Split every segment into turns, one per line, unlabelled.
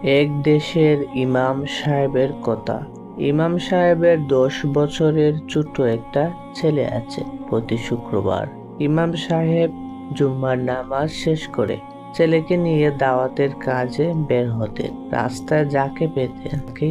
এক দেশের ইমাম সাহেবের কথা। ইমাম সাহেবের 10 বছরের ছোট্ট একটা ছেলে আছে। প্রতি শুক্রবার ইমাম সাহেব জুম্মার নামাজ শেষ করে ছেলেকে নিয়ে দাওয়াতের কাজে বের হতেন। রাস্তায় যাকে পেতেন তাকে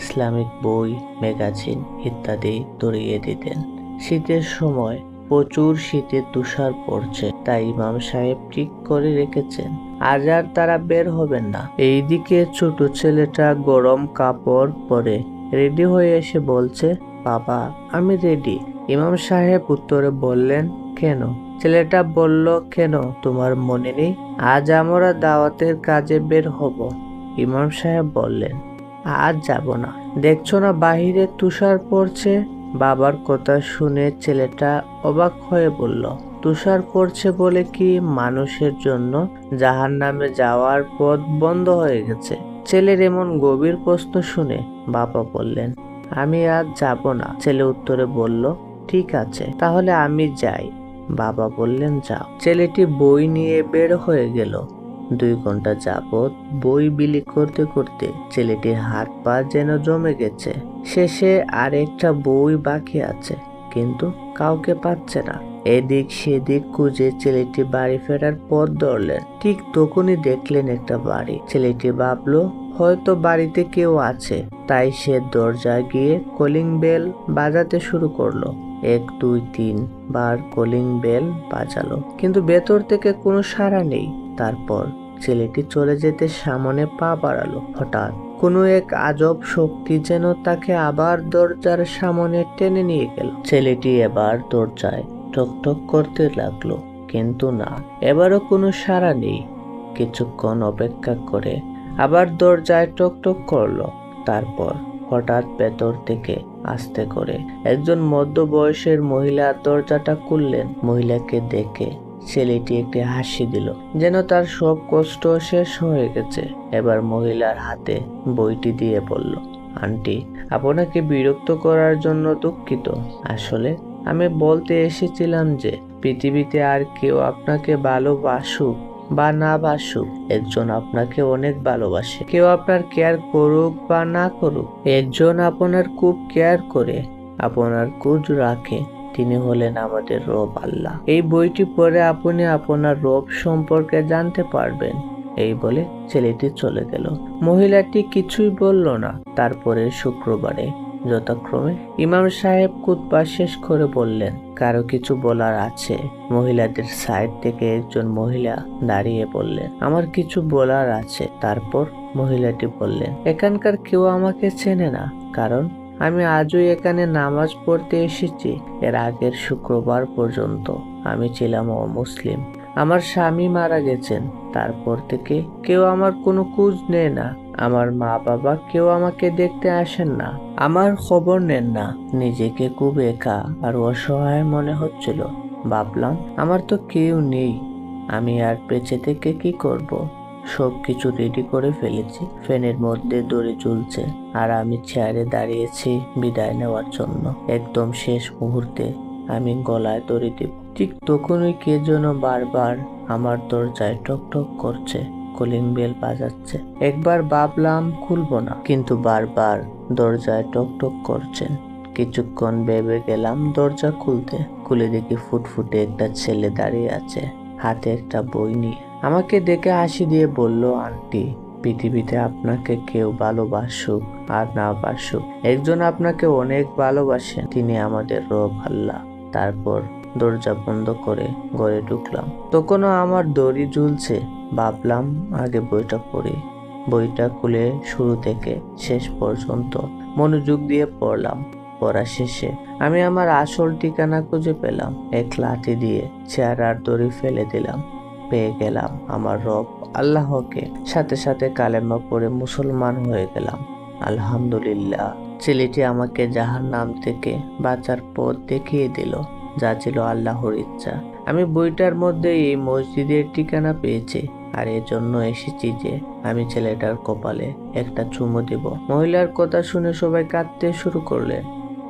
ইসলামিক বই, ম্যাগাজিন ইত্যাদি ধরিয়ে দিতেন। শীতের সময় প্রচুর শীতে তুষার পড়ছে, তাই ইমাম সাহেব ঠিক করে রেখেছেন আজ আর তারা বের হবেন না। এইদিকে ছোট ছেলেটা গরম কাপড় পরে রেডি হয়ে এসে বলছে, বাবা আমি রেডি। ইমাম সাহেব উত্তরে বললেন, কেন? ছেলেটা বলল, কেন তোমার মনে নেই? আজ আমরা দাওয়াতের কাজে বের হব। ইমাম সাহেব বললেন, আজ যাব না, দেখছো না বাহিরে তুষার পড়ছে। বাবার কথা শুনে ছেলেটা অবাক হয়ে বলল, তুষার পড়ছে বলে কি মানুষের জন্য জাহান্নামে যাওয়ার পথ বন্ধ হয়ে গেছে? ছেলের এমন গভীর প্রশ্ন শুনে বাবা বললেন, আমি আজ যাব না। ছেলে উত্তরে বলল, ঠিক আছে তাহলে আমি যাই। বাবা বললেন, যাও। ছেলেটি বই নিয়ে বের হয়ে গেল। 2 ঘন্টা যাবৎ বই বিলি করতে করতে ছেলেটির হাত পা যেন জমে গেছে। শেষে আর একটা বই বাকি আছে, কিন্তু কাউকে পাচ্ছে না। এদিক সেদিক খুঁজে ছেলেটি বাড়ি ফেরার পথ ধরলেন। ঠিক তখনই দেখলেন একটা বাড়ি। ছেলেটি ভাবলো হয়তো বাড়িতে কেউ আছে, তাই সে দরজায় গিয়ে কলিং বেল বাজাতে শুরু করলো। 1 2 3 বার কলিং বেল বাজালো, কিন্তু ভেতর থেকে কোনো সাড়া নেই। তারপর ছেলেটি চলে যেতে সামনে পা বাড়ালো। হঠাৎ কোনো এক আজব শক্তি যেন তাকে আবার দরজার সামনে টেনে নিয়ে গেল। ছেলেটি এবার দরজায় ঠকঠক করতে লাগলো, কিন্তু না, এবারও কোনো সাড়া নেই। কিছুক্ষণ অপেক্ষা করে আবার দরজায় টকটক করলো। তারপর হঠাৎ ভেতর থেকে আস্তে করে একজন মধ্যবয়সের মহিলা দরজাটা খুললেন। মহিলাকে দেখে ছেলেটি একটি হাসি দিল, যেন তার সব কষ্ট শেষ হয়ে গেছে। এবার মহিলার হাতে বইটি দিয়ে বলল, আন্টি আপনাকে বিরক্ত করার জন্য দুঃখিত। আসলে আমি বলতে এসেছিলাম যে পৃথিবীতে আর কেউ আপনাকে ভালোবাসুক বা না বাসুক, একজন আপনাকে অনেক ভালোবাসে। কেউ আপনার কেয়ার করুক বা না করুক, একজন আপনার খুব কেয়ার করে, আপনার খোঁজ রাখে। তিনি হলেন আমাদের রব আল্লাহ। এই বইটি পড়ে আপনি আপনার রব সম্পর্কে জানতে পারবেন। এই বলে ছেলেটি চলে গেল। মহিলাটি কিছুই বলল না। তারপরে শুক্রবারে যথাক্রমে ইমাম সাহেব খুতবা শেষ করে বললেন, কারো কিছু বলার আছে? মহিলাদের সাইড থেকে একজন মহিলা দাঁড়িয়ে বললেন, আমার কিছু বলার আছে। তারপর মহিলাটি বললেন, এখানকার কেউ আমাকে চেনে না, কারণ আমি আজই এখানে নামাজ পড়তে এসেছি। এর আগের শুক্রবার পর্যন্ত আমি ছিলাম অমুসলিম। আমার স্বামী মারা গেছেন, তারপর থেকে কেউ আমার কোনো খোঁজ নেয় না। আমার মা বাবা কেউ আমাকে দেখতে আসেন না, আমার খবর নেন না। নিজেকে খুব একা আর অসহায় মনে হচ্ছিল। ভাবলাম আমার তো কেউ নেই, আমি আর বেঁচে থেকে কি করব। সবকিছু রেডি করে ফেলেছি। ফ্যানের মধ্যে দড়ি ঝুলছে আর আমি চেয়ারে দাঁড়িয়েছি বিদায় নেওয়ার জন্য। একদম শেষ মুহূর্তে আমি গলায় দড়ি দেব। ঠিক তখনই কে যেন বারবার আমার দরজায় টকটক করছে, কলিং বেল বাজাচ্ছে। একবার ভাবলাম খুলবো না, কিন্তু বারবার দরজায় টকটক করছেন। কিছুক্ষণ ভেবে গেলাম দরজা খুলতে। খুলে দেখি ফুটফুটে একটা ছেলে দাঁড়িয়ে আছে, হাতে একটা বই নিয়ে। আমাকে দেখে হাসি দিয়ে বলল, আন্টি পৃথিবীতে আপনাকে কেউ ভালোবাসুক আর না বাসুক, একজন আপনাকে অনেক ভালোবাসেন, তিনি আমাদের রব আল্লাহ। তারপর দরজা বন্ধ করে ঘরে ঢুকলাম। তখনও আমার দড়ি ঝুলছে। ভাবলাম আগে বইটা পড়ি। বইটা খুলে শুরু থেকে শেষ পর্যন্ত মনোযোগ দিয়ে পড়লাম। পড়া শেষে আমি আমার আসল ঠিকানা খুঁজে পেলাম। এক লাঠি দিয়ে চেয়ার আর দড়ি ফেলে দিলাম। পেয়ে গেলাম আমার রব আল্লাহকে। সাথে সাথে কালেমা পড়ে মুসলমান হয়ে গেলাম। আলহামদুলিল্লাহ। ছেলেটি আমাকে জাহান্নাম থেকে বাঁচার পথ দেখিয়ে দিল, যা ছিল আল্লাহর ইচ্ছা। আমি বইটার মধ্যে এই মসজিদের ঠিকানা পেয়েছি, আর এজন্য এসেছি যে আমি ছেলেটার কপালে একটা চুমু দেব। মহিলার কথা শুনে সবাই কাঁদতে শুরু করলেন।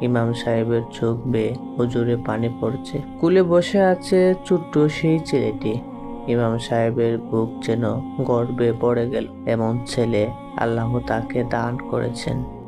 ইমাম সাহেবের চোখ বেয়ে হুজুরে পানি পড়ছে। কুলে বসে আছে ছোট্ট সেই ছেলেটি। ইমাম সাহেবের বুক যেন গর্বে ভরে গেল। এমন ছেলে আল্লাহ তাকে দান করেছেন।